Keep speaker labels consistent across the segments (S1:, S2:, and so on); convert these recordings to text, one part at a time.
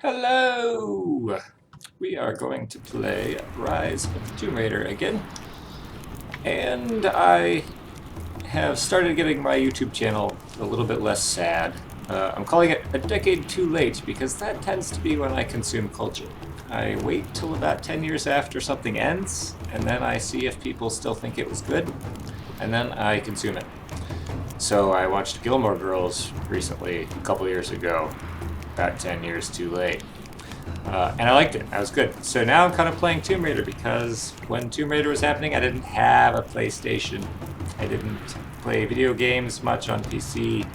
S1: Hello! We are going to play Rise of the Tomb Raider again. And I have started getting my YouTube channel a little bit less sad. I'm calling it a decade too late because that tends to be when I consume culture. I wait till about 10 years after something ends, and then I see if people still think it was good, and then I consume it. So I watched Gilmore Girls recently, a couple years ago, about 10 years too late. And I liked it. That was good. So now I'm kind of playing Tomb Raider because when Tomb Raider was happening, I didn't have a PlayStation. I didn't play video games much on PC.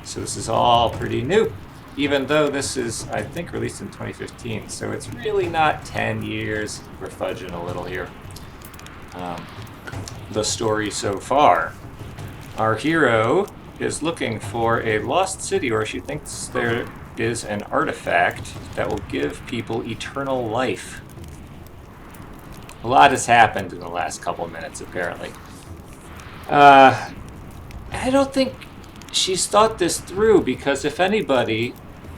S1: So this is all pretty new. Even though this is, I think, released in 2015. So it's really not 10 years. We're fudging a little here. The story so far. Our hero is looking for a lost city, or she thinks there is an artifact that will give people eternal life. A lot has happened in the last couple minutes, apparently. I don't think she's thought this through, because if anybody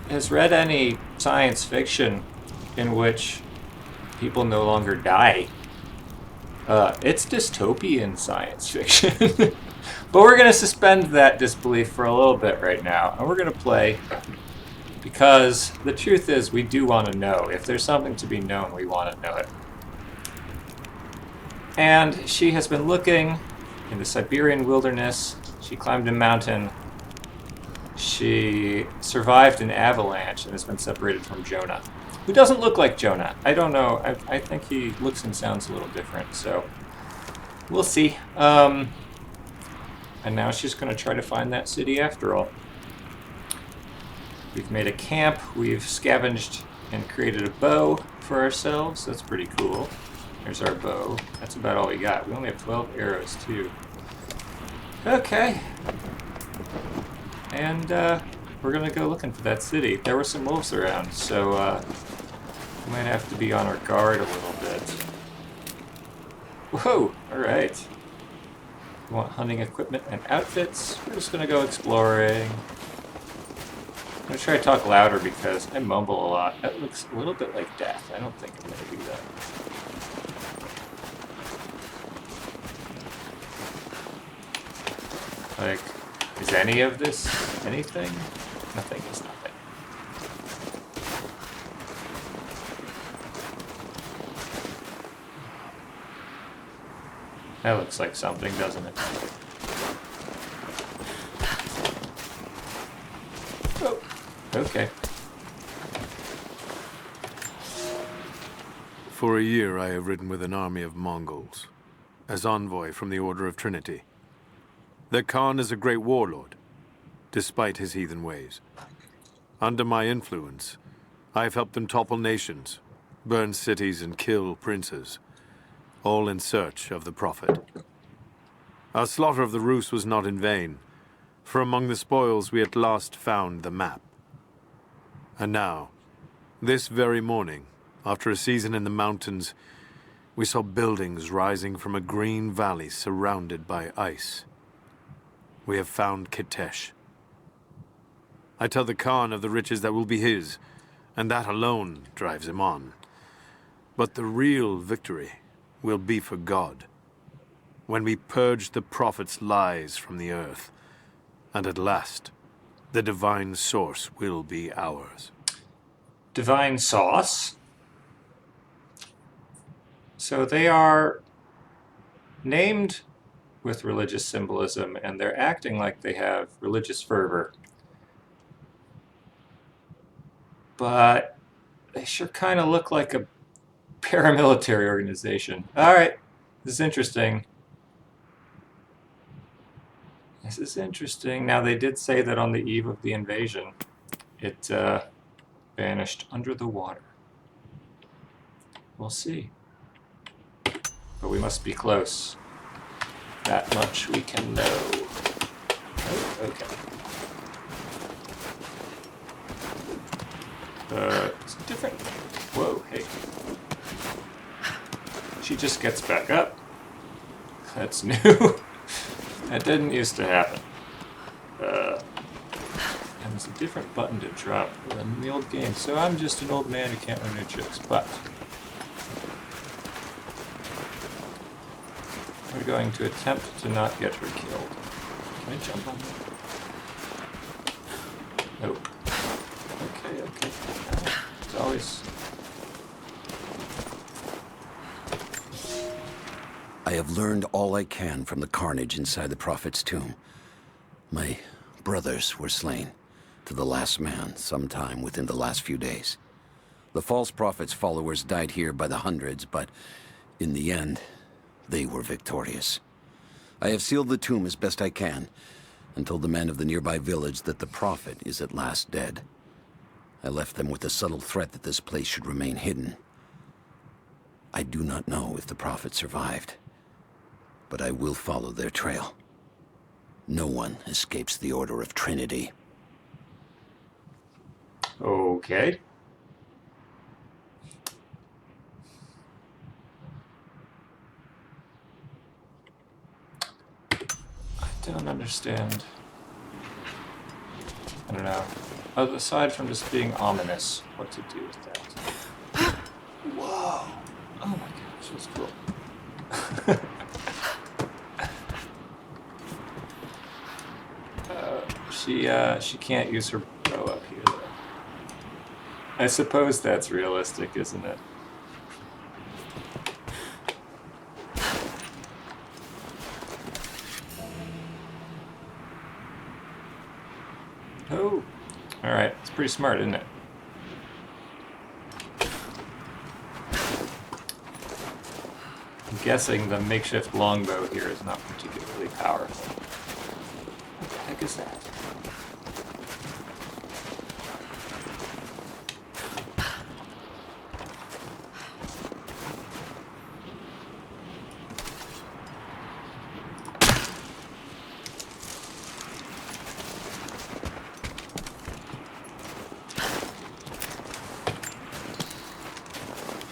S1: has read any science fiction in which people no longer die, it's dystopian science fiction. But we're going to suspend that disbelief for a little bit right now, and we're going to play. Because the truth is, we do want to know. If there's something to be known, we want to know it. And she has been looking in the Siberian wilderness. She climbed a mountain. She survived an avalanche and has been separated from Jonah, who doesn't look like Jonah. I don't know. I think he looks and sounds a little different, so we'll see. And now she's going to try to find that city after all. We've made a camp, we've scavenged and created a bow for ourselves. That's pretty cool. There's our bow. That's about all we got. We only have 12 arrows, too. Okay. And we're going to go looking for that city. There were some wolves around, so we might have to be on our guard a little bit. Whoa! Alright. We want hunting equipment and outfits. We're just going to go exploring. I'm going to try to talk louder because I mumble a lot. That looks a little bit like death. I don't think I'm going to do that. Like, is any of this anything? Nothing is nothing. That looks like something, doesn't it? Oh. Okay.
S2: For a year I have ridden with an army of Mongols, as envoy from the Order of Trinity. Their Khan is a great warlord, despite his heathen ways. Under my influence, I have helped them topple nations, burn cities and kill princes, all in search of the Prophet. Our slaughter of the Rus was not in vain, for among the spoils we at last found the map. And now, this very morning, after a season in the mountains, we saw buildings rising from a green valley surrounded by ice. We have found Kitesh. I tell the Khan of the riches that will be his, and that alone drives him on. But the real victory will be for God, when we purge the Prophet's lies from the earth, and at last, the divine source will be ours.
S1: Divine sauce. So they are named with religious symbolism, and they're acting like they have religious fervor. But they sure kind of look like a paramilitary organization. Alright, this is interesting. This is interesting. Now, they did say that on the eve of the invasion, it vanished under the water. We'll see. But we must be close. That much we can know. Oh, okay. It's different. Whoa, hey. She just gets back up. That's new. That didn't used to happen. And there's a different button to drop than in the old game. So I'm just an old man who can't learn new tricks, but we're going to attempt to not get her killed. Can I jump on that? Nope. Okay, okay. It's always...
S3: I have learned all I can from the carnage inside the Prophet's tomb. My brothers were slain, to the last man, sometime within the last few days. The false Prophet's followers died here by the hundreds, but in the end, they were victorious. I have sealed the tomb as best I can, and told the men of the nearby village that the Prophet is at last dead. I left them with the subtle threat that this place should remain hidden. I do not know if the Prophet survived, but I will follow their trail. No one escapes the Order of Trinity.
S1: Okay. I don't understand. I don't know. Aside from just being ominous, what to do with that. Whoa! Oh my gosh, that's cool. She can't use her bow up here, though. I suppose that's realistic, isn't it? Oh! Alright, it's pretty smart, isn't it? I'm guessing the makeshift longbow here is not particularly powerful. What the heck is that?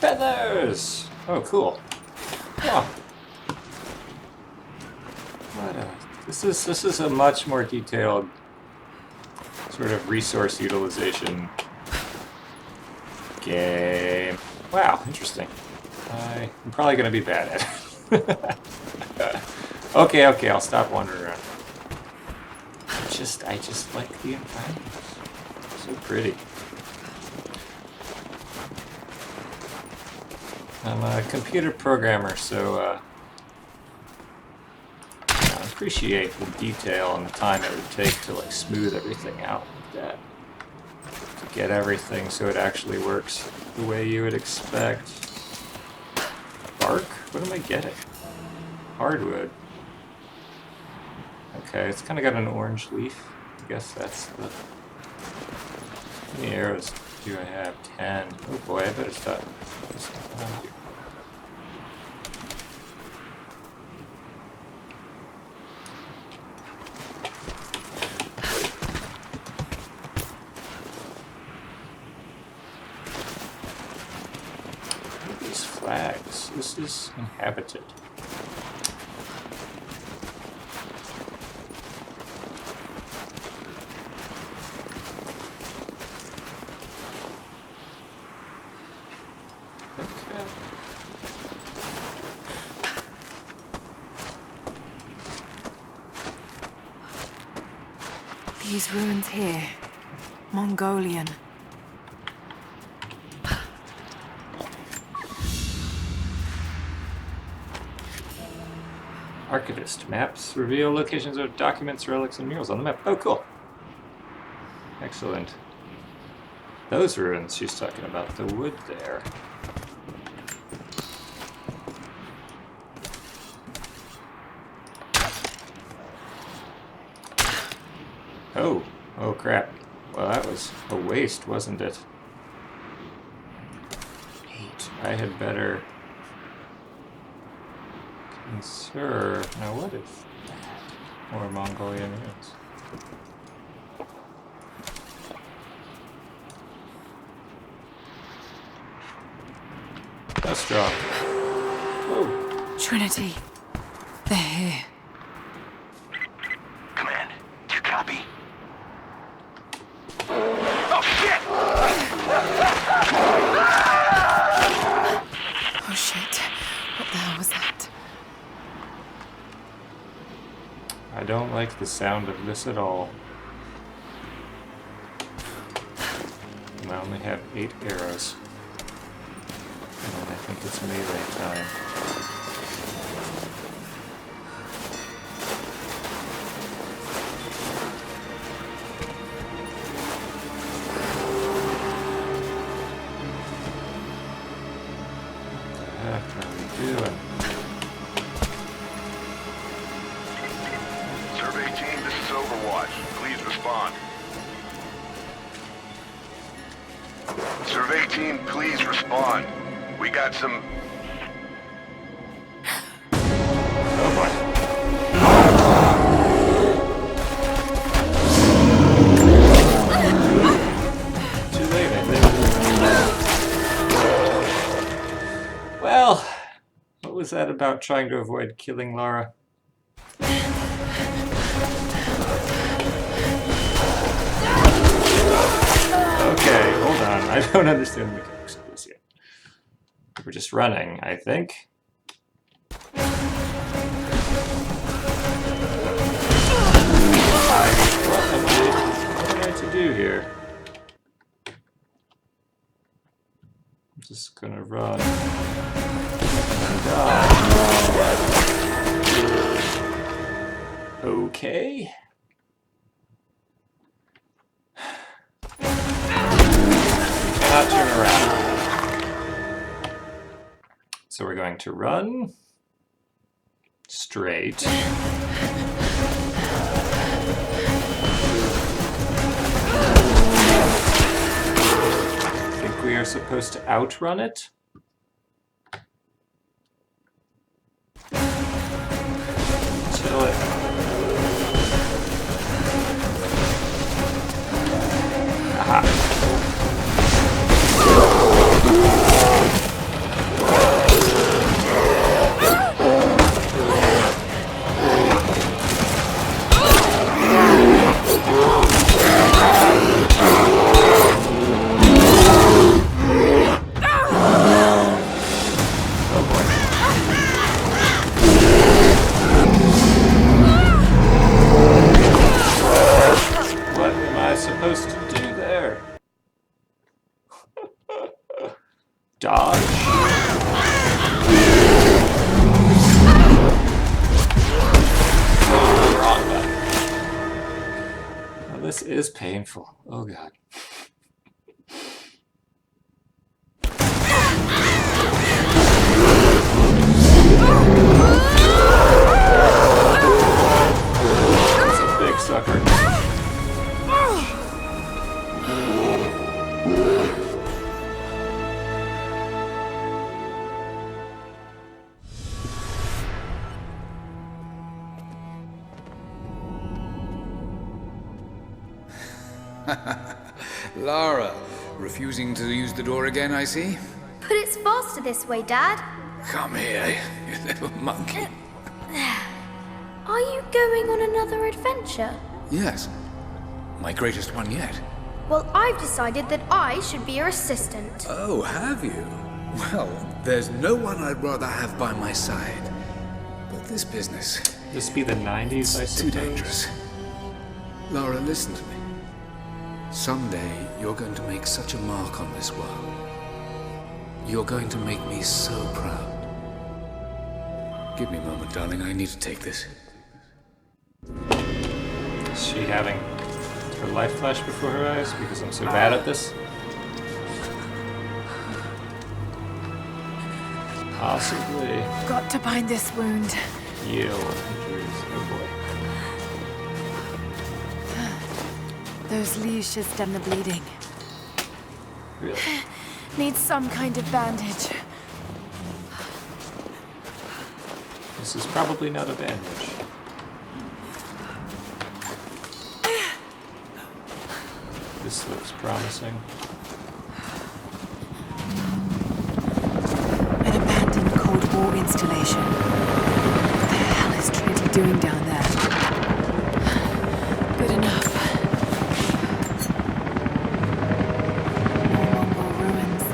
S1: Feathers! Oh, cool. Yeah. This is a much more detailed sort of resource utilization game. Wow, interesting. I'm probably going to be bad at it. Okay, I'll stop wandering around. I just like the environment. So pretty. I'm a computer programmer, so I appreciate the detail and the time it would take to like smooth everything out like that. To get everything so it actually works the way you would expect. Bark? What am I getting? Hardwood. Okay, it's kind of got an orange leaf. I guess that's the... How many arrows do I have? 10. Oh boy, I better stop. These flags. This is inhabited.
S4: These ruins here. Mongolian.
S1: Archivist. Maps reveal locations of documents, relics, and murals on the map. Oh, cool. Excellent. Those ruins she's talking about. The wood there. Oh. Oh, crap. Well, that was a waste, wasn't it? 8. I had better... conserve. Now, what if that? More Mongolian ruins. That's strong. Oh.
S4: Trinity. They're here.
S5: Command, do you copy?
S1: like the sound of this at all. And I only have 8 arrows. And I think it's melee time. What the heck are we doing?
S5: Survey team, this is Overwatch. Please respond. Survey team, please respond. We got some...
S1: Oh boy. Too late, I think. Well, what was that about trying to avoid killing Lara? Okay, hold on. I don't understand the mechanics of this yet. We're just running, I think. What am I to do here? I'm just gonna run. And die. Okay. Cannot turn around. So we're going to run straight. I think we are supposed to outrun it. Until it... Aha. What am I supposed to do there? Dodge. Wrong button. Now this is painful. Oh god. That's a big sucker.
S6: Lara, refusing to use the door again, I see?
S7: But it's faster this way, Dad.
S6: Come here, you little monkey.
S7: Are you going on another adventure?
S6: Yes, my greatest one yet.
S7: Well, I've decided that I should be your assistant.
S6: Oh, have you? Well, there's no one I'd rather have by my side. But this business,
S1: This be the 90s, I
S6: it's
S1: suppose.
S6: too dangerous. Lara, listen to me. Someday, you're going to make such a mark on this world. You're going to make me so proud. Give me a moment, darling. I need to take this.
S1: Is she having her life flash before her eyes because I'm so bad at this? Possibly.
S4: Got to bind this wound.
S1: Yield injuries. Oh boy.
S4: Those leaves should stem the bleeding.
S1: Really?
S4: Need some kind of bandage.
S1: This is probably not a bandage. This looks promising.
S4: An abandoned Cold War installation. What the hell is Trinity doing down there? Good enough. More Mongol ruins.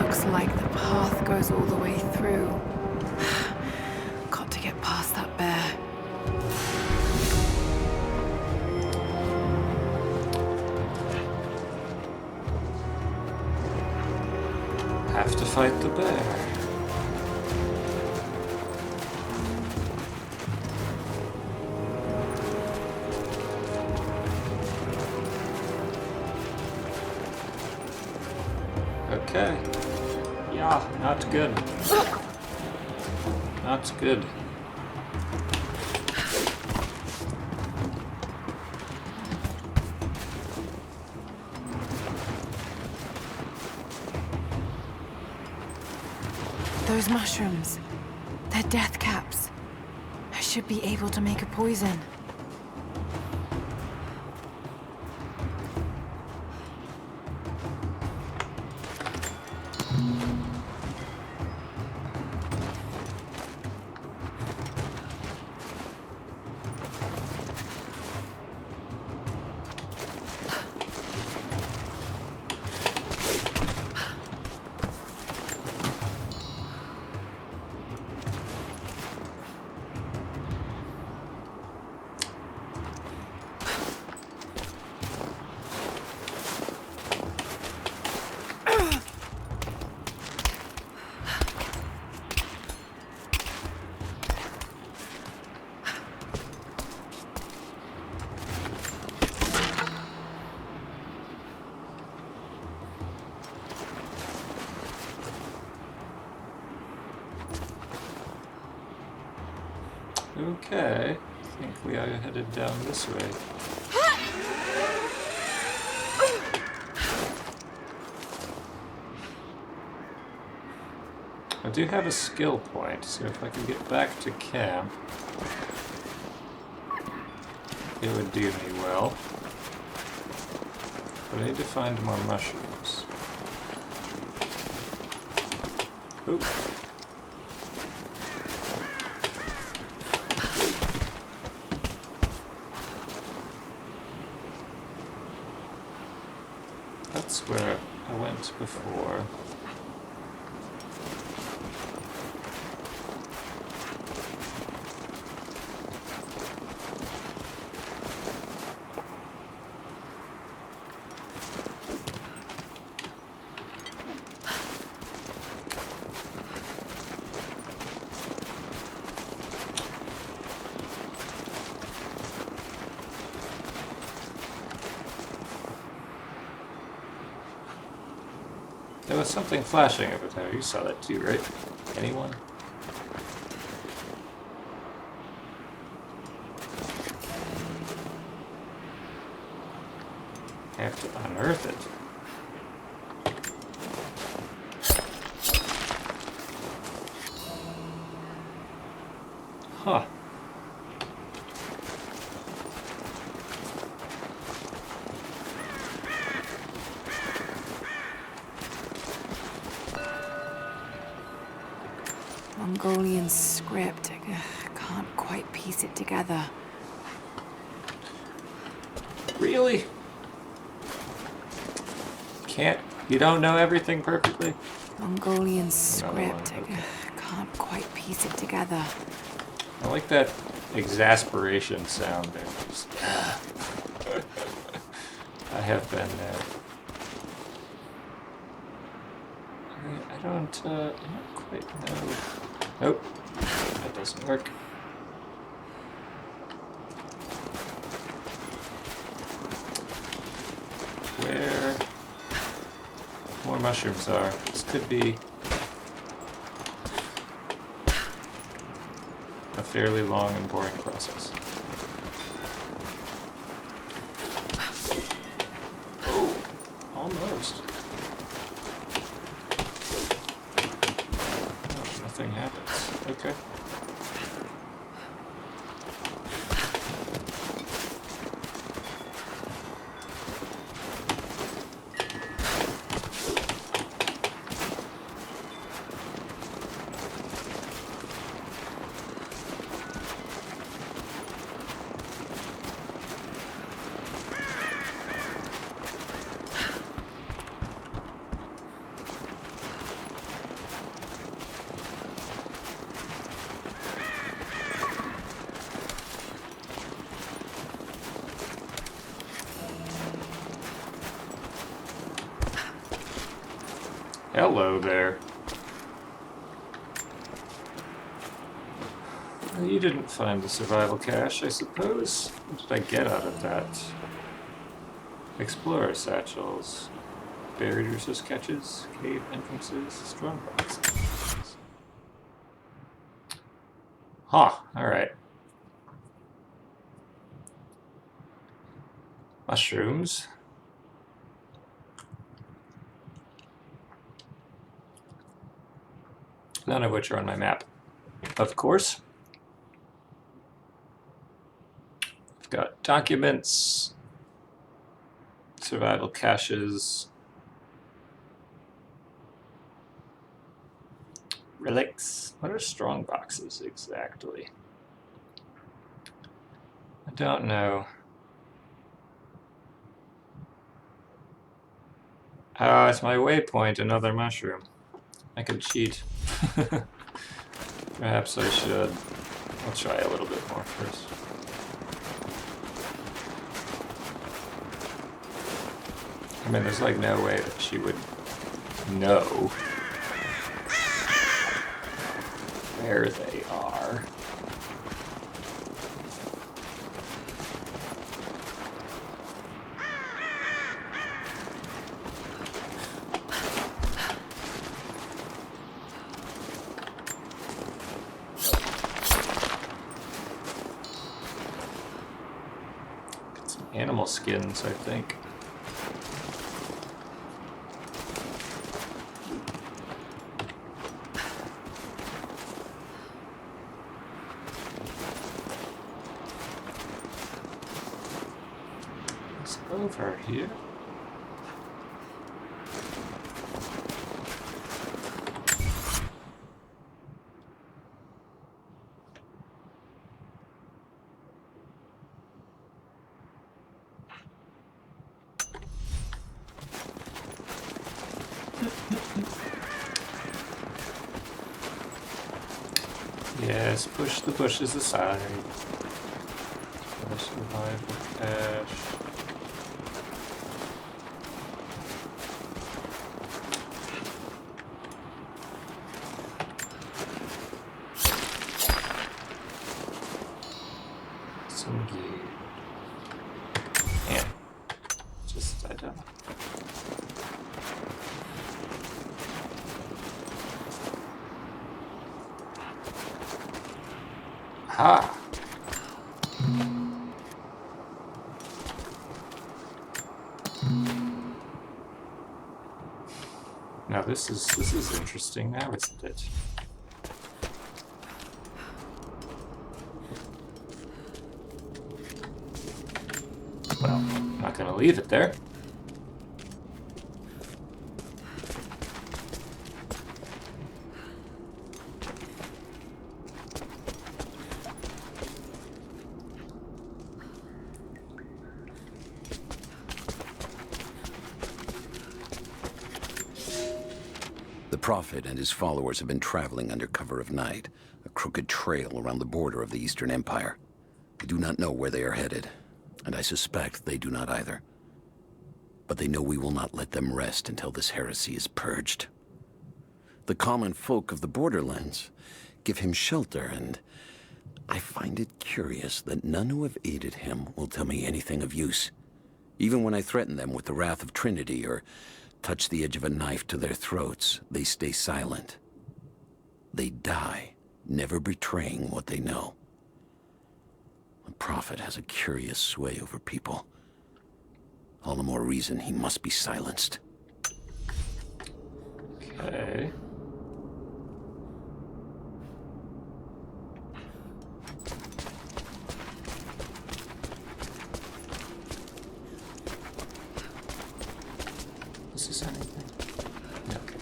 S4: Looks like the path goes all the way through. Got to get past that bear.
S1: have to fight the bear. Okay. Yeah, not good. Not good.
S4: Those mushrooms. They're death caps. I should be able to make a poison.
S1: Okay, I think we are headed down this way. I do have a skill point, so if I can get back to camp, it would do me well. But I need to find more mushrooms. Oop. That's where I went before. There was something flashing over there. You saw that too, right? Anyone? I have to unearth it. Huh.
S4: Mongolian script. I can't quite piece it together.
S1: Really? Can't? You don't know everything perfectly?
S4: Mongolian script.
S1: Okay.
S4: I can't quite piece it together.
S1: I like that exasperation sound there. Just, I have been there. I don't quite know. Nope. That doesn't work. Where more mushrooms are. This could be a fairly long and boring process. Oh, almost. Oh, nothing happens. Okay. Hello there. Well, you didn't find the survival cache, I suppose. What did I get out of that? Explorer satchels. Buried resource catches, cave entrances, strong boxes. Huh, alright. Mushrooms. None of which are on my map, of course. I've got documents, survival caches, relics. What are strong boxes exactly? I don't know. Ah, it's my waypoint, another mushroom. I could cheat. Perhaps I should. I'll try a little bit more first. I mean, there's like no way that she would know where they are. Animal skins, I think. It's over here. Yes, push the bushes aside. For the survival cache. Some gear. Yeah. Just, I don't know. Ha! Now this is interesting now, isn't it? Well, I'm not gonna leave it there.
S3: The Prophet and his followers have been traveling under cover of night, a crooked trail around the border of the Eastern Empire. I do not know where they are headed, and I suspect they do not either. But they know we will not let them rest until this heresy is purged. The common folk of the borderlands give him shelter, and I find it curious that none who have aided him will tell me anything of use. Even when I threaten them with the wrath of Trinity or touch the edge of a knife to their throats, they stay silent. They die, never betraying what they know. The Prophet has a curious sway over people. All the more reason he must be silenced.
S1: Okay. Is this anything? Okay.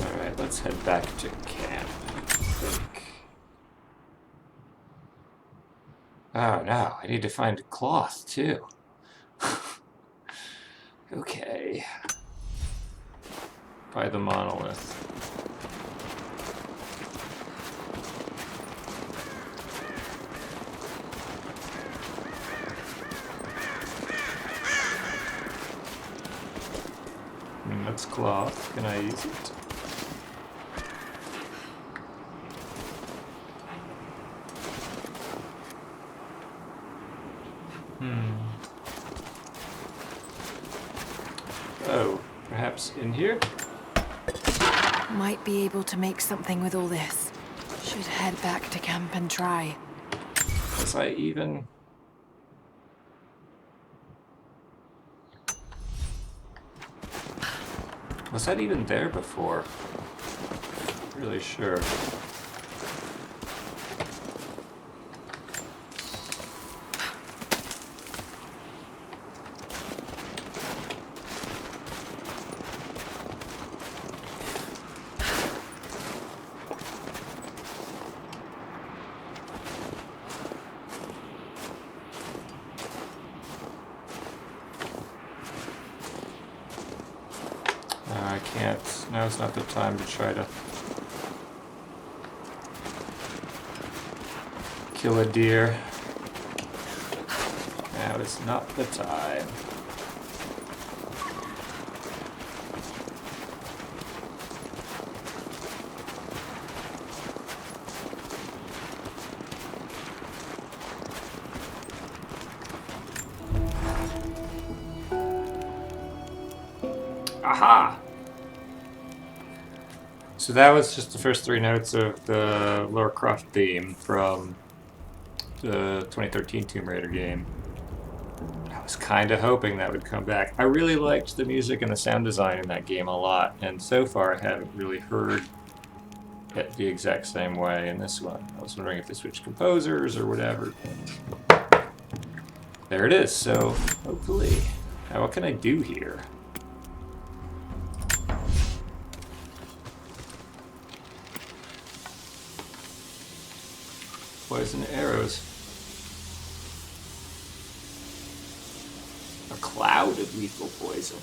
S1: Alright, let's head back to camp, I think. Oh no, I need to find cloth too. Okay. By the monolith. this cloth. Can I use it? Oh, perhaps in here?
S4: Might be able to make something with all this. Should head back to camp and try.
S1: Was I even... Was that even there before? Not really sure. I can't. Now's not the time to try to kill a deer. Now is not the time. Aha! So that was just the first 3 notes of the Lara Croft theme from the 2013 Tomb Raider game. I was kind of hoping that would come back. I really liked the music and the sound design in that game a lot, and so far I haven't really heard it the exact same way in this one. I was wondering if they switched composers or whatever. There it is, so hopefully. Now what can I do here? Poison arrows. A cloud of lethal poison.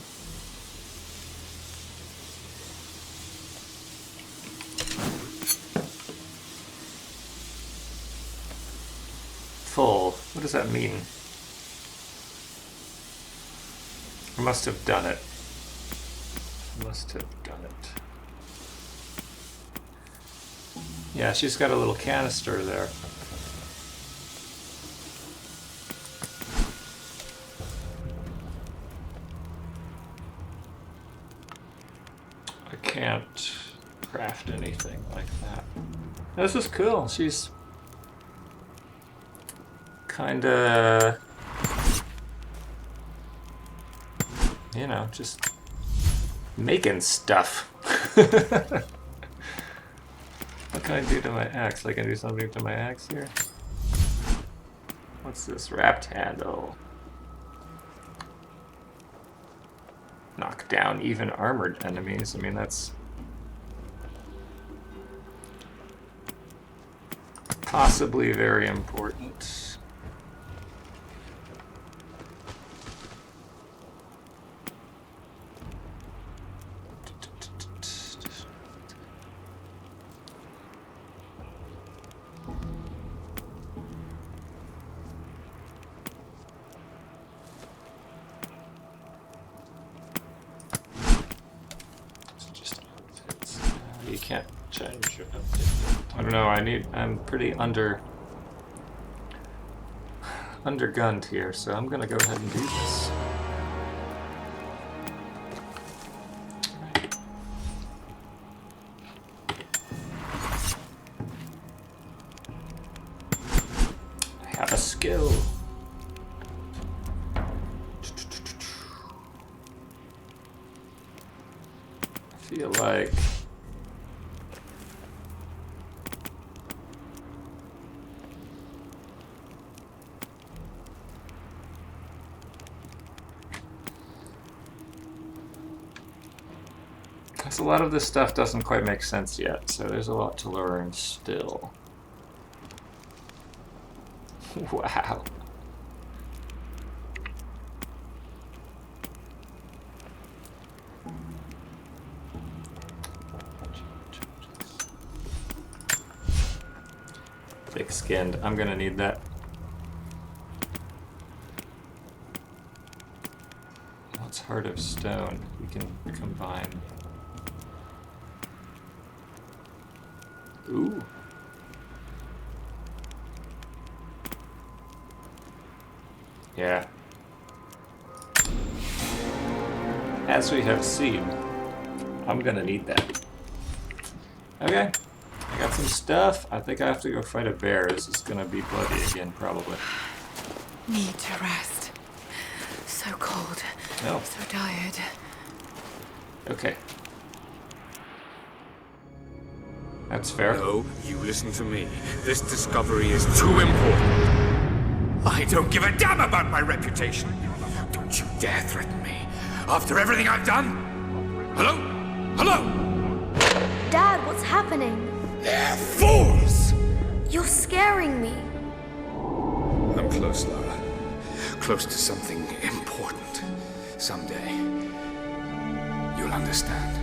S1: Full. What does that mean? I must have done it. Must have done it. Yeah, she's got a little canister there. I can't craft anything like that. This is cool. She's kinda, you know, just making stuff. What can I do to my axe? I can do something to my axe here. What's this? Wrapped handle. Knock down even armored enemies. I mean, that's possibly very important. You can't change your outfit. I don't know, I'm pretty undergunned here, so I'm gonna go ahead and do this. I have a skill. I feel like a lot of this stuff doesn't quite make sense yet, so there's a lot to learn still. Wow. Thick-skinned. I'm gonna need that. What's Heart of Stone. We can combine. Ooh. Yeah. As we have seen, I'm gonna need that. Okay. I got some stuff. I think I have to go fight a bear. This is gonna be bloody again, probably.
S4: Need to rest. So cold.
S1: No.
S4: So tired.
S1: Okay. That's fair.
S6: No, you listen to me. This discovery is too important. I don't give a damn about my reputation. Don't you dare threaten me. After everything I've done? Hello? Hello?
S7: Dad, what's happening?
S6: They're fools!
S7: You're scaring me.
S6: I'm close, Lara. Close to something important. Someday, you'll understand.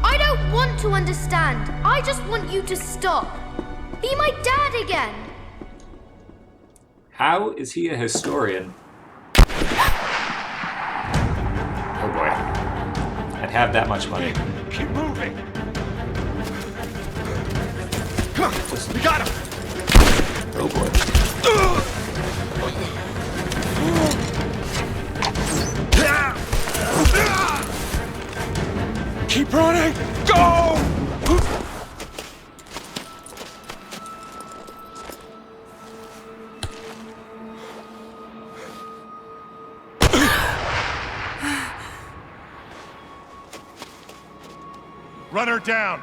S7: I don't want to understand. I just want you to stop. Be my dad again.
S1: How is he a historian? Oh boy. I'd have that much money.
S5: Keep moving.
S1: Come on, just...
S5: We got him.
S1: Oh boy.
S5: Keep running. Go! Run her down.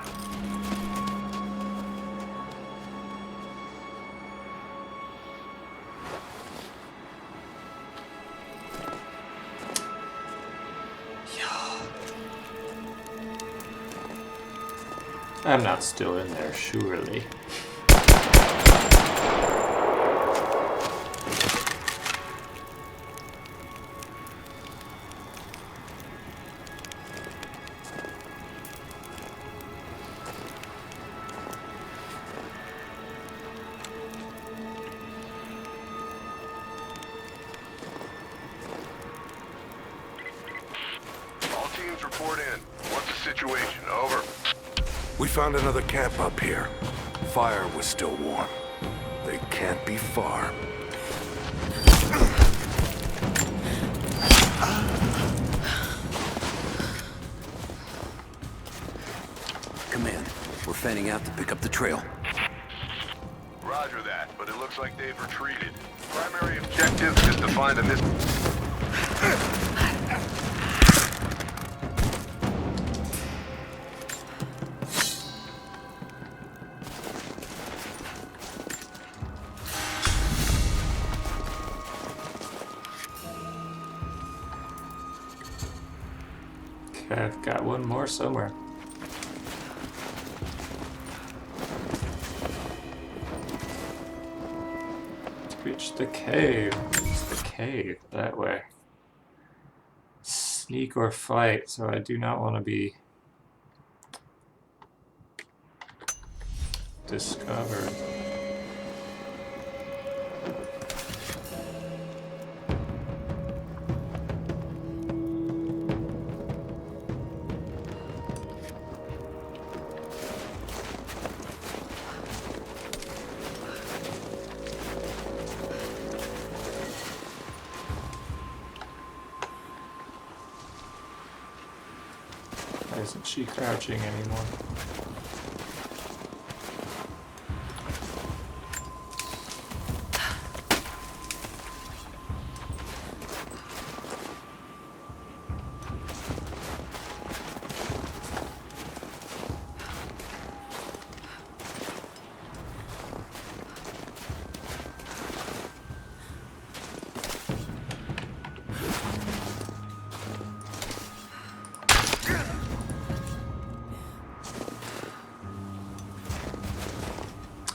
S1: I'm not still in there, surely.
S5: All teams report in. What's the situation? Over.
S8: We found another camp up here. Fire was still warm. They can't be far.
S3: Command, we're fanning out to pick up the trail.
S5: Roger that, but it looks like they've retreated. Primary objective is to find a miss...
S1: Okay, I've got one more somewhere. Reach the cave. It's the cave that way. Sneak or fight, so I do not want to be discovered. Why isn't she crouching anymore?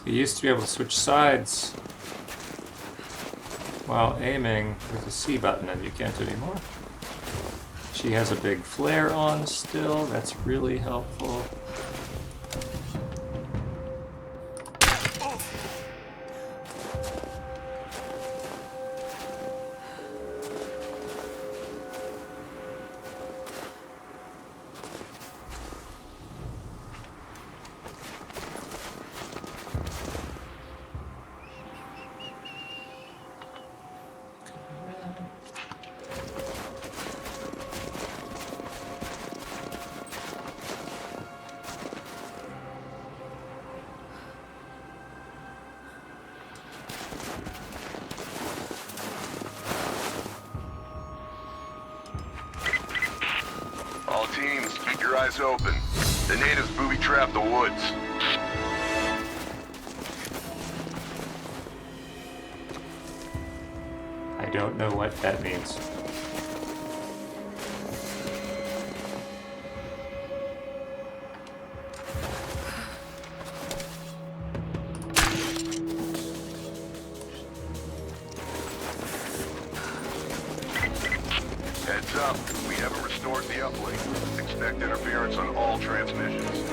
S1: You used to be able to switch sides while aiming with the C button, and you can't anymore. She has a big flare on still. That's really helpful.
S5: your eyes open. The natives booby-trapped the woods.
S1: I don't know what that means.
S5: Heads up, we haven't restored the uplink. Expect interference on all transmissions.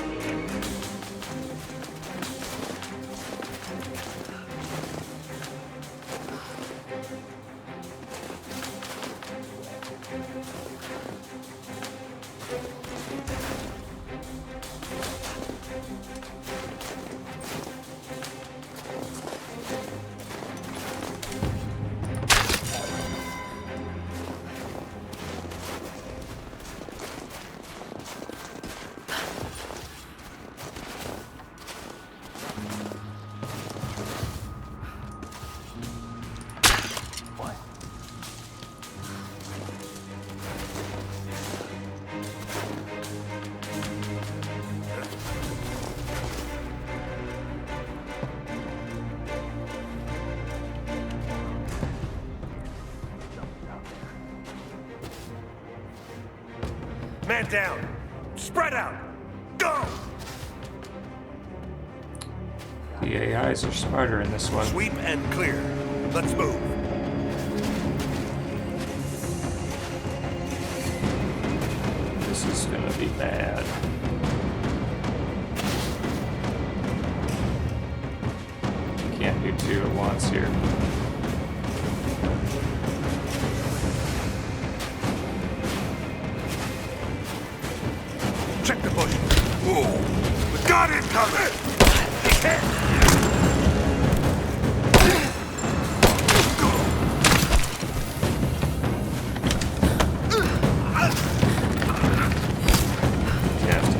S8: Man down! Spread out! Go!
S1: The AIs are smarter in this one.
S8: Sweep and clear. Let's move.
S1: This is gonna be bad. Can't do two at once here.
S8: Check the bush. Whoa! We got it coming! He's hit!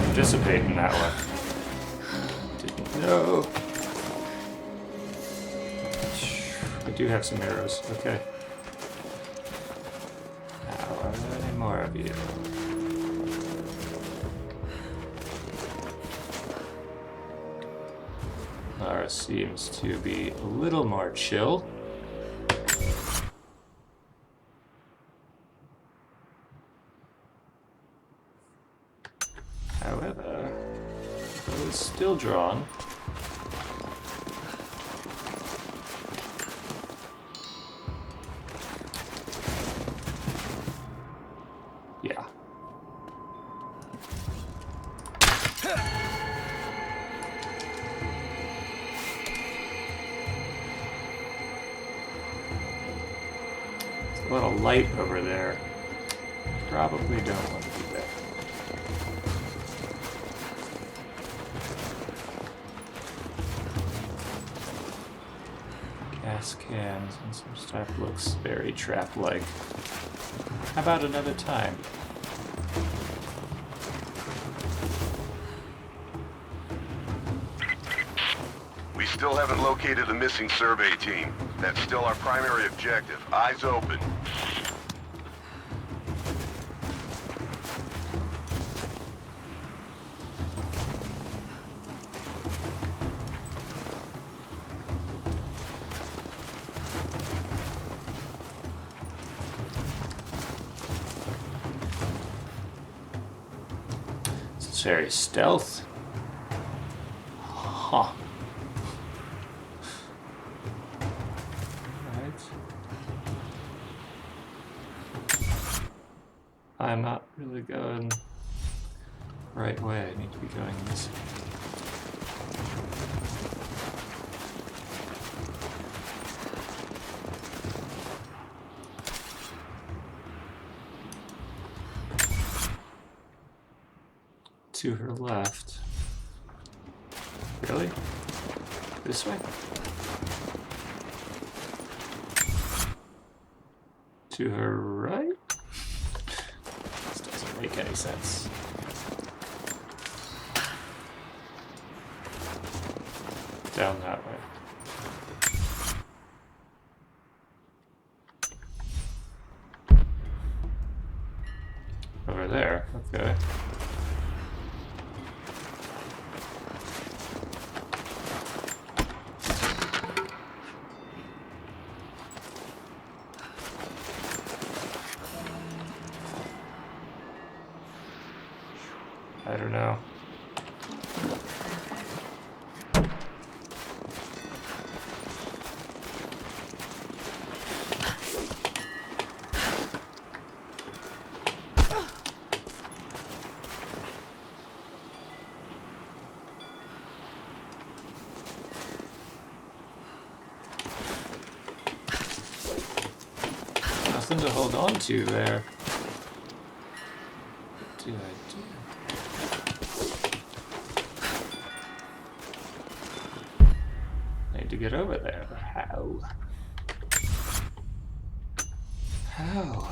S1: Participate in that one. Didn't know. I do have some arrows. Okay. How are there any more of you? Lara seems to be a little more chill. However, it is still drawn. Yeah. It's a little light over there. Probably don't want to do that. Gas cans and some stuff looks very trap-like. How about another time?
S5: We still haven't located the missing survey team. That's still our primary objective. Eyes open.
S1: It's very stealth. Huh. I'm not really going the right way. I need to be going this way. To her left. Really? This way? To her right? This doesn't make any sense. Down that way. Over there, okay. I don't know. Nothing to hold on to there. What do I do? Need to get over there. How? How?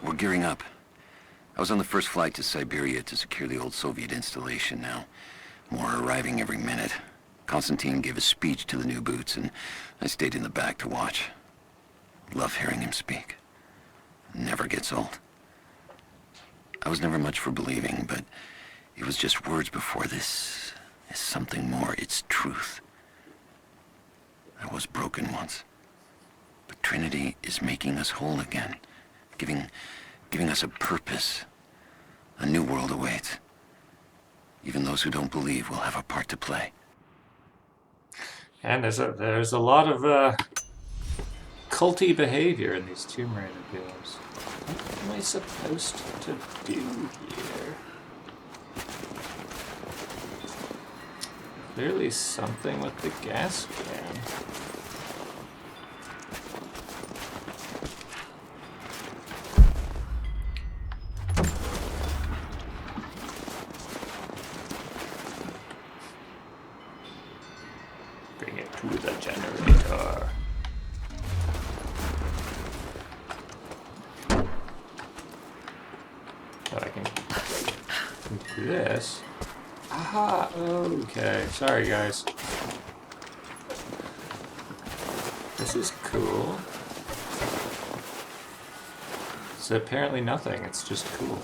S3: We're gearing up. I was on the first flight to Siberia to secure the old Soviet installation now. More are arriving every minute. Konstantin gave a speech to the new boots, and I stayed in the back to watch. Love hearing him speak. Never gets old. I was never much for believing, but it was just words before. This is something more. It's truth. I was broken once. But Trinity is making us whole again. Giving us a purpose. A new world awaits. Even those who don't believe will have a part to play.
S1: And there's a lot of culty behavior in these Tomb Raider games. What am I supposed to do here? Clearly something with the gas can. Bring it to the generator. Oh, I can do this. Aha! Okay. Sorry, guys. This is cool. It's apparently nothing. It's just cool.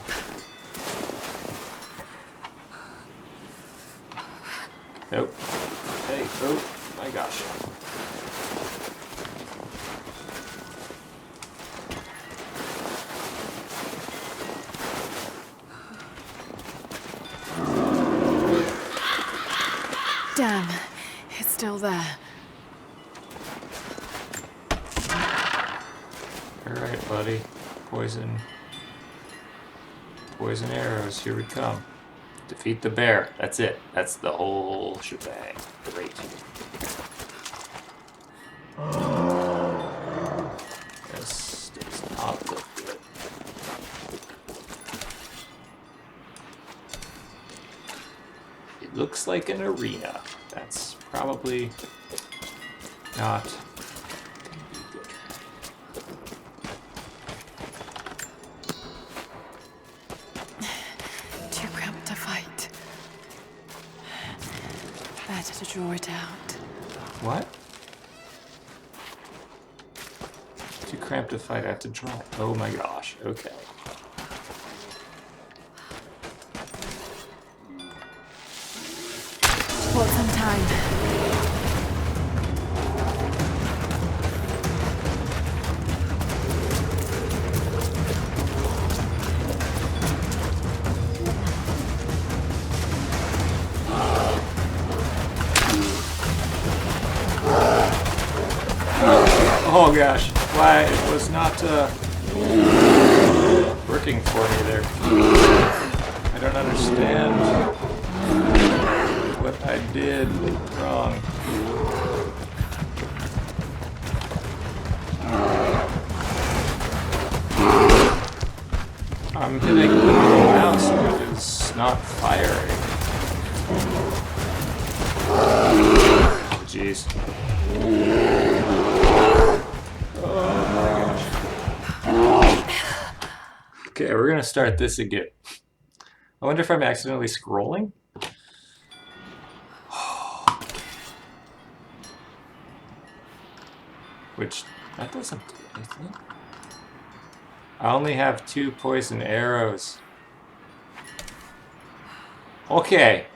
S1: Nope. Hey, oh my gosh.
S4: Damn, it's still there.
S1: Alright, buddy. Poison arrows, here we come. Defeat the bear. That's it. That's the whole shebang. Great. This does not look good. It looks like an arena. That's probably not gonna be good.
S4: Too cramped to fight. Better to draw it out.
S1: What? Too cramped to fight, I have to draw it. Oh my gosh, okay.
S4: Bought some time.
S1: Oh gosh, why it was not working for me there. I don't understand what I did wrong. I'm hitting the mouse, but it's not firing. Oh, jeez. Oh my gosh. Okay, we're gonna start this again. I wonder if I'm accidentally scrolling? Which, that doesn't do anything. I only have 2 poison arrows. Okay.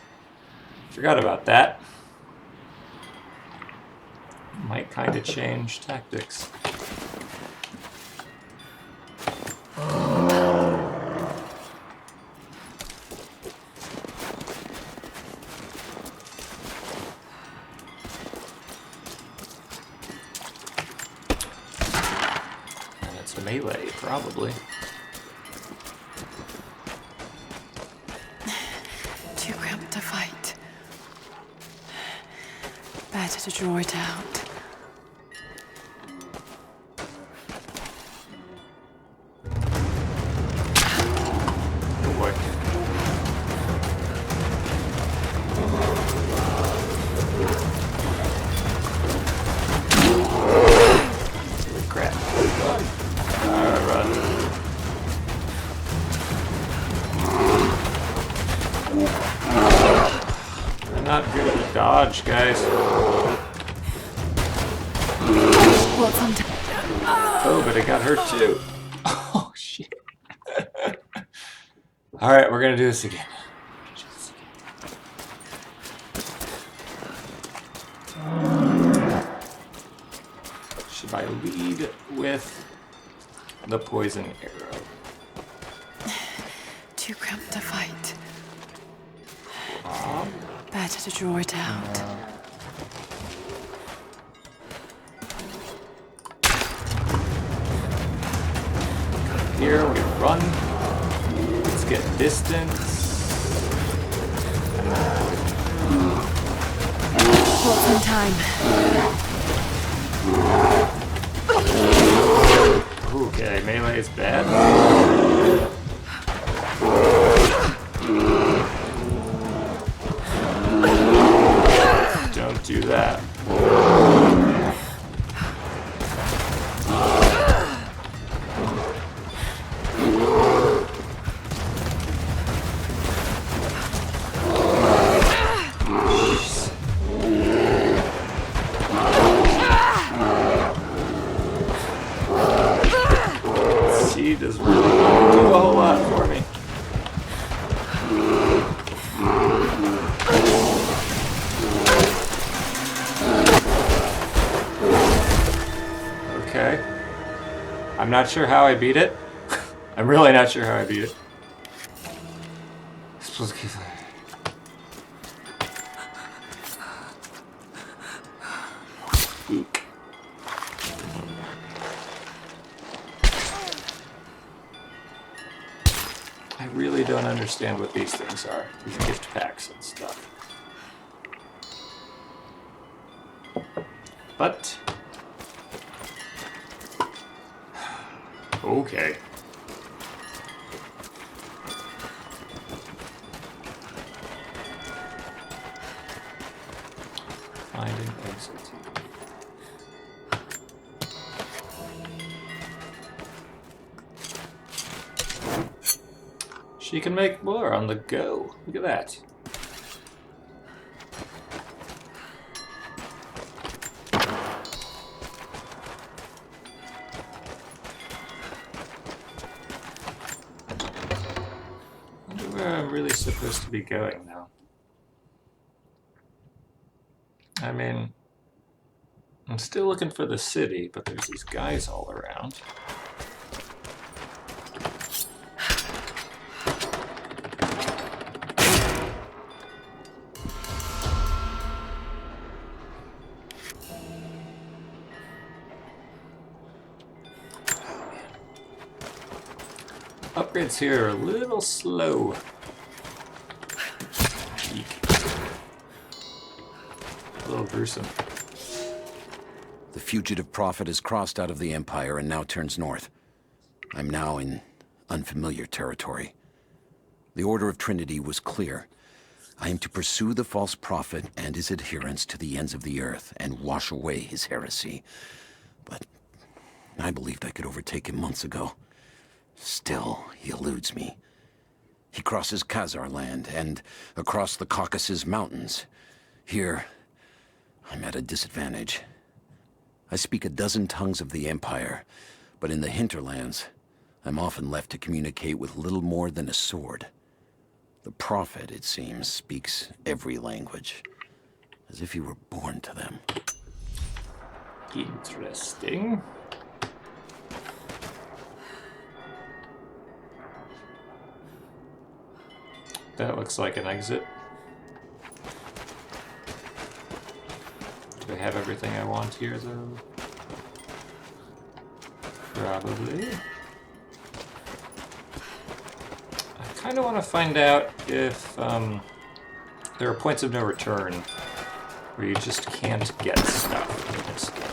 S1: Forgot about that. Might kind of change tactics. And it's melee, probably.
S4: Too cramped to fight. Better to draw it out.
S1: Oh boy. Holy crap. Run. I'm not good at the dodge, guys.
S4: Well, sometimes.
S1: Oh, but I got hurt too. Oh, shit. Alright, we're gonna do this again. Should I lead with the poison arrow?
S4: Too cramped to fight. Better to draw it out.
S1: Here we run. Let's get distance.
S4: Hold some time.
S1: Okay, melee is bad. Don't do that. He doesn't really do a whole lot for me. Okay. I'm not sure how I beat it. I'm really not sure how I beat it. Eek. I really don't understand what these things are. These gift packs and stuff. But... okay. Find an exit. She can make more on the go. Look at that. I wonder where I'm really supposed to be going now. I mean, I'm still looking for the city, but there's these guys all around. Upgrades here are a little slow. Eek. gruesome.
S3: The fugitive prophet has crossed out of the Empire and now turns north. I'm now in unfamiliar territory. The Order of Trinity was clear. I am to pursue the false prophet and his adherents to the ends of the earth and wash away his heresy. But I believed I could overtake him months ago. Still, he eludes me. He crosses Khazar land and across the Caucasus Mountains. Here, I'm at a disadvantage. I speak a dozen tongues of the Empire, but in the hinterlands, I'm often left to communicate with little more than a sword. The Prophet, it seems, speaks every language, as if he were born to them.
S1: Interesting. That looks like an exit. Do I have everything I want here, though? Probably. I kind of want to find out if there are points of no return where you just can't get stuff in this game.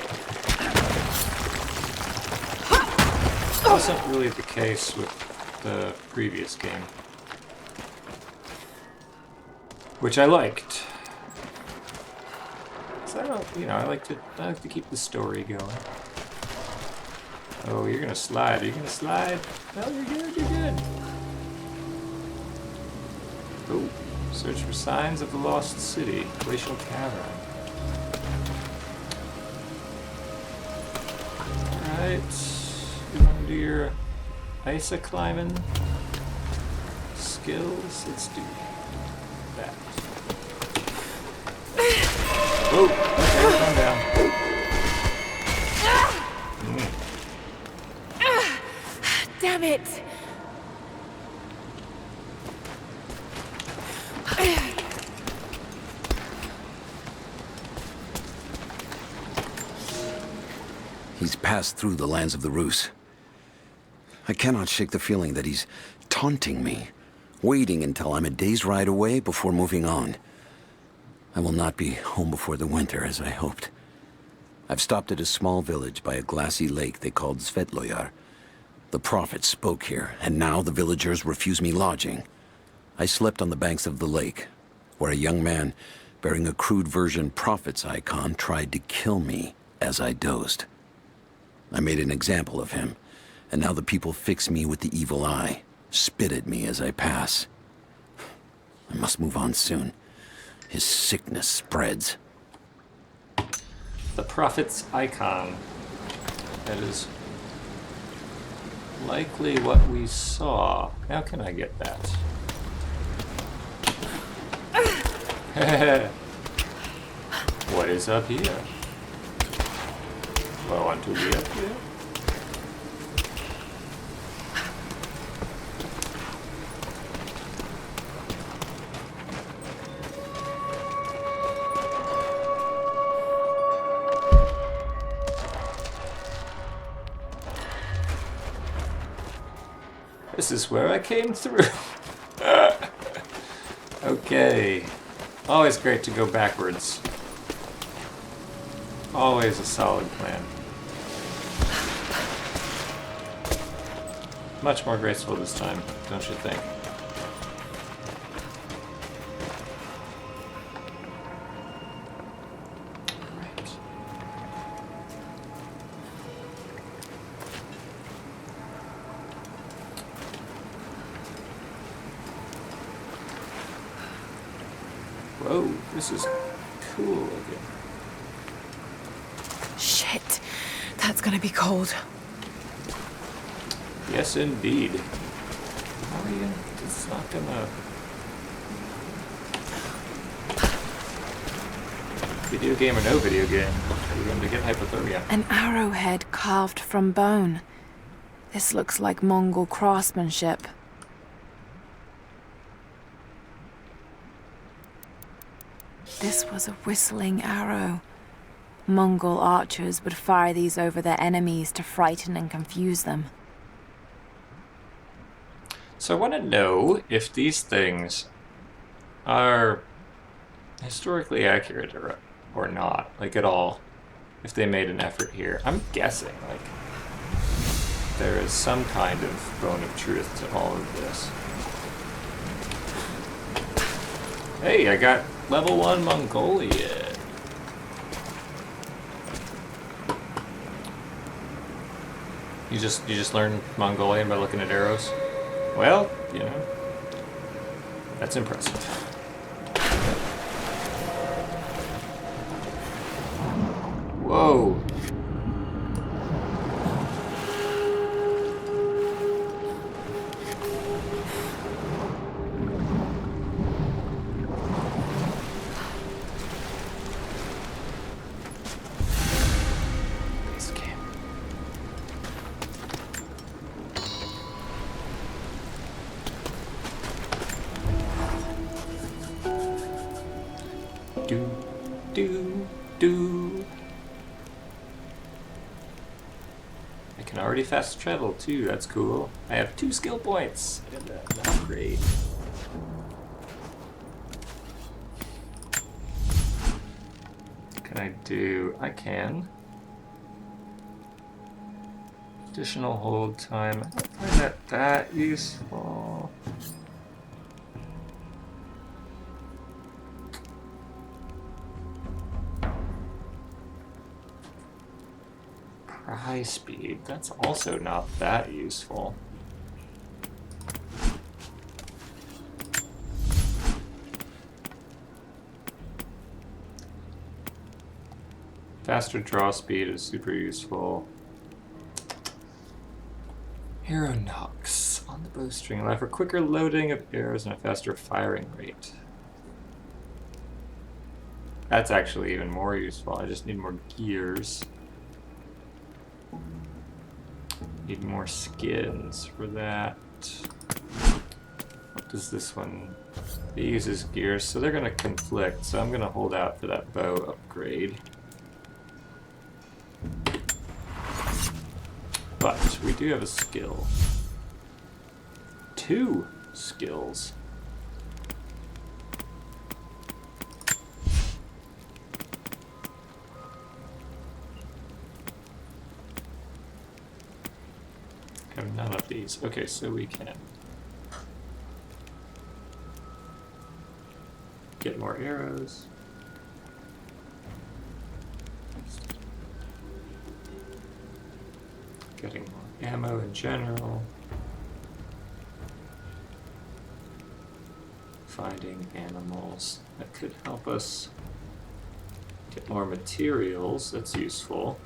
S1: Wasn't really the case with the previous game, which I liked. So I don't, I like to keep the story going. Oh, you're gonna slide. Are you gonna slide? No, you're good. You're good. Oh, search for signs of the lost city, glacial cavern. All right, you want to do your ISA climbing skills? Let's do that. Oh, okay, calm down.
S4: Damn it!
S3: He's passed through the lands of the Rus. I cannot shake the feeling that he's taunting me, waiting until I'm a day's ride away before moving on. I will not be home before the winter, as I hoped. I've stopped at a small village by a glassy lake they called Svetloyar. The prophet spoke here, and now the villagers refuse me lodging. I slept on the banks of the lake, where a young man bearing a crude version prophet's icon tried to kill me as I dozed. I made an example of him, and now the people fix me with the evil eye, spit at me as I pass. I must move on soon. His sickness spreads.
S1: The prophet's icon. That is likely what we saw. How can I get that? What is up here? Do I want to be up here? This is where I came through. Okay. Always great to go backwards. Always a solid plan. Much more graceful this time, don't you think? Right. Whoa, this is cool again.
S4: Shit, that's gonna be cold.
S1: Yes, indeed. How are you? It's not gonna. Video game or no video game, you're going to get hypothermia.
S4: An arrowhead carved from bone. This looks like Mongol craftsmanship. This was a whistling arrow. Mongol archers would fire these over their enemies to frighten and confuse them.
S1: So I want to know if these things are historically accurate or not, like at all, if they made an effort here. I'm guessing, like, there is some kind of bone of truth to all of this. Hey, I got level 1 Mongolian. You just learn Mongolian by looking at arrows? Well, you know, that's impressive. Whoa. This game. Do. I can already fast travel too, that's cool. I have 2 skill points and an upgrade. Can I do? I can. Additional hold time. I don't find that useful. High speed, that's also not that useful. Faster draw speed is super useful. Arrow knocks on the bowstring allow for quicker loading of arrows and a faster firing rate. That's actually even more useful. I just need more gears. Need more skins for that. What does this one? It uses gears, so they're gonna conflict, so I'm gonna hold out for that bow upgrade. But we do have a skill. 2 skills. Have none of these. Okay, so we can get more arrows. Getting more ammo in general. Finding animals that could help us get more materials. That's useful.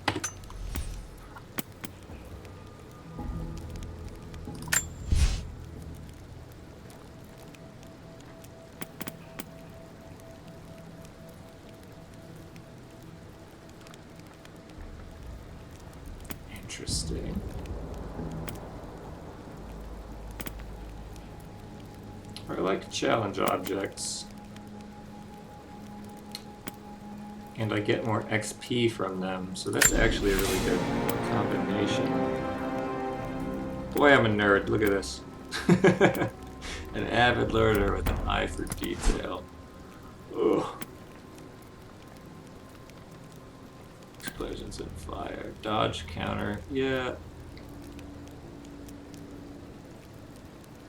S1: Interesting. I like challenge objects. And I get more XP from them, so that's actually a really good combination. Boy, I'm a nerd. Look at this. An avid learner with an eye for detail. Ugh. Explosions and fire. Dodge counter. Yeah.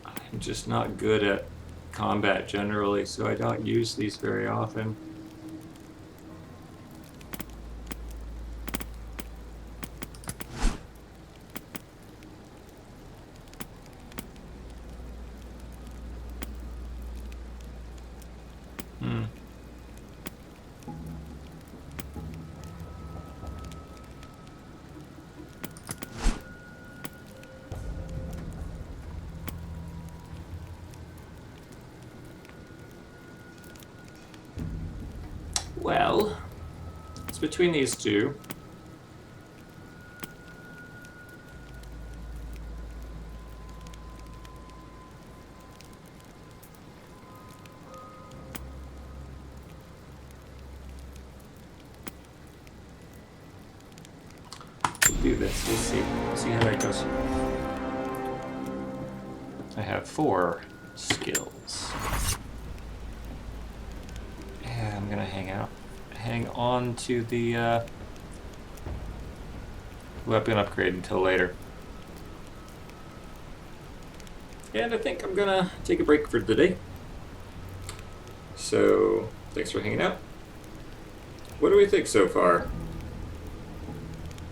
S1: I'm just not good at combat generally, so I don't use these very often. Well, it's between these two. We'll do this. We'll see. We'll see how that goes. I have 4 skills. I'm gonna hang on to the weapon upgrade until later. And I think I'm gonna take a break for the day. So, thanks for hanging out. What do we think so far?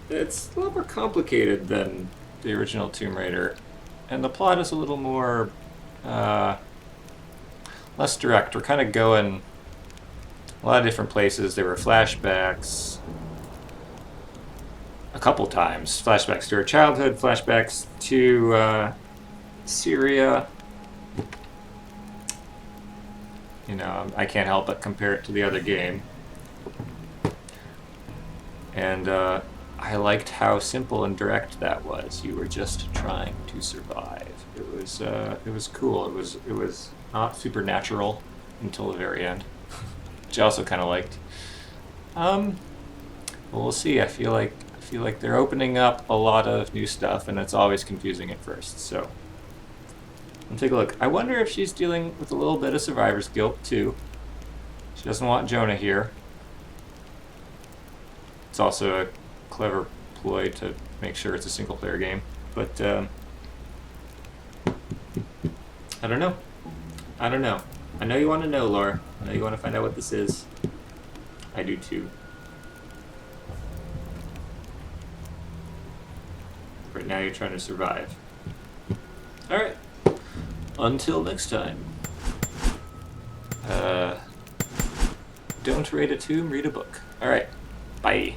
S1: It's a lot more complicated than the original Tomb Raider, and the plot is a little more less direct. We're kind of going a lot of different places. There were flashbacks a couple times. Flashbacks to her childhood, flashbacks to Syria. You know, I can't help but compare it to the other game. And I liked how simple and direct that was. You were just trying to survive. It was cool. It was not supernatural until the very end, which I also kind of liked. Well, we'll see. I feel like they're opening up a lot of new stuff, and it's always confusing at first. So, let's take a look. I wonder if she's dealing with a little bit of survivor's guilt too. She doesn't want Jonah here. It's also a clever ploy to make sure it's a single-player game, but I don't know. I don't know. I know you want to know, Laura. I know you want to find out what this is. I do too. Right now you're trying to survive. Alright. Until next time. Don't raid a tomb, read a book. Alright. Bye.